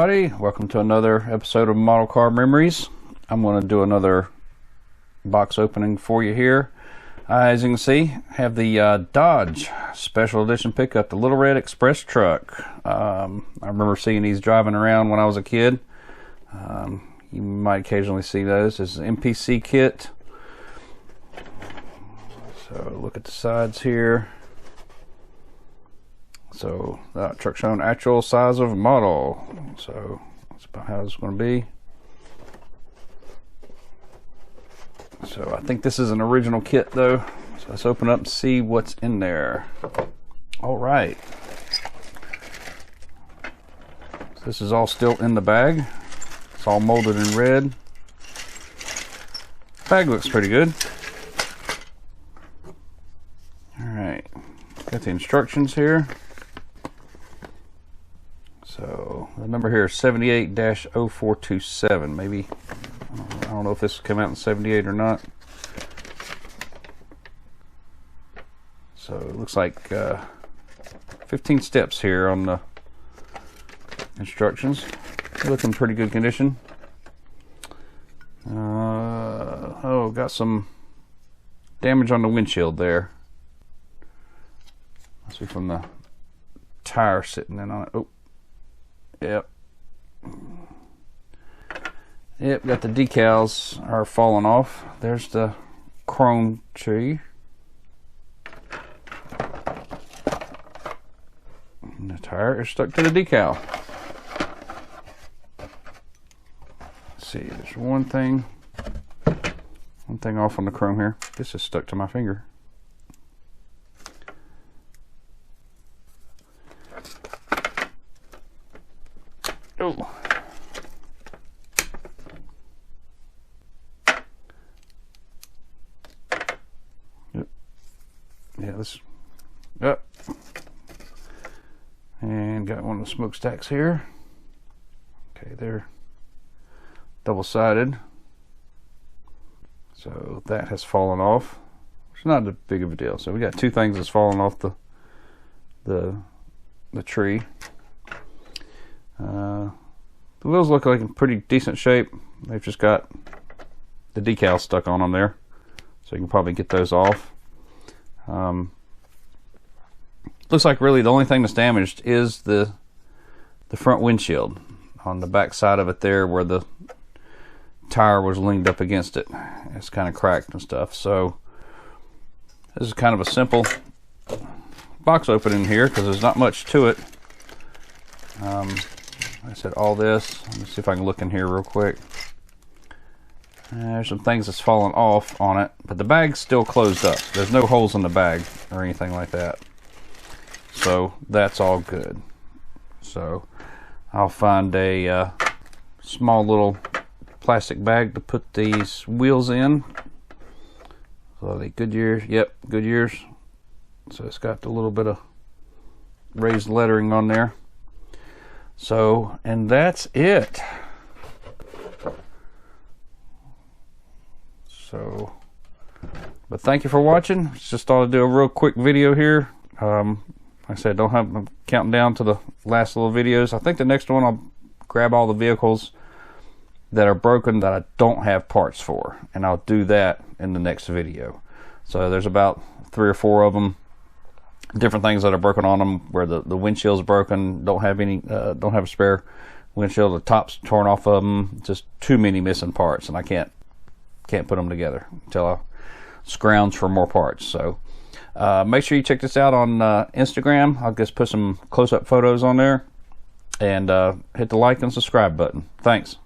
everybody, welcome to another episode of Model Car Memories. I'm going to do another box opening for you here. As you can see, have the Dodge Special Edition pickup, the Lil Red Express truck. I remember seeing these driving around when I was a kid. You might occasionally see those. This is an MPC kit. So look at the sides here. So that truck showing actual size of model. So that's about how it's going to be. So I think this is an original kit though. So let's open up and see what's in there. All right. So this is all still in the bag. It's all molded in red. Bag looks pretty good. All right. Got the instructions here. So the number here is 78-0427. Maybe, I don't know if this came out in 78 or not. So it looks like 15 steps here on the instructions. They look in pretty good condition. Oh, got some damage on the windshield there. Let's see from the tire sitting in on it. Oh. Yep, got the decals are falling off. There's the chrome tree. And the tire is stuck to the decal. Let's see, there's one thing off on the chrome here. This is stuck to my finger. Oh. Yep. Yeah, this. Yep. And got one of the smokestacks here. Okay, they're double-sided. So that has fallen off. It's not a big of a deal. So we got two things that's fallen off the tree. The wheels look like in pretty decent shape. They've just got the decals stuck on them there, so you can probably get those off. Looks like really the only thing that's damaged is the front windshield on the back side of it there, where the tire was leaned up against it. It's kind of cracked and stuff. So this is kind of a simple box opening here because there's not much to it. I said all this. Let me see if I can look in here real quick. There's some things that's fallen off on it, but the bag's still closed up. There's no holes in the bag or anything like that. So that's all good. So I'll find a small little plastic bag to put these wheels in. So the Goodyear, yep, Goodyears. So it's got a little bit of raised lettering on there. So, and that's it. So, but thank you for watching. Just thought I'd do a real quick video here. Like I said, don't have them counting down to the last little videos. I think the next one I'll grab all the vehicles that are broken that I don't have parts for, and I'll do that in the next video. So there's about 3 or 4 of them. Different things that are broken on them, where the windshield's broken, don't have a spare windshield, the top's torn off of them, just too many missing parts, and I can't put them together until I scrounge for more parts. So make sure you check this out on Instagram. I'll just put some close-up photos on there, and hit the like and subscribe button. Thanks.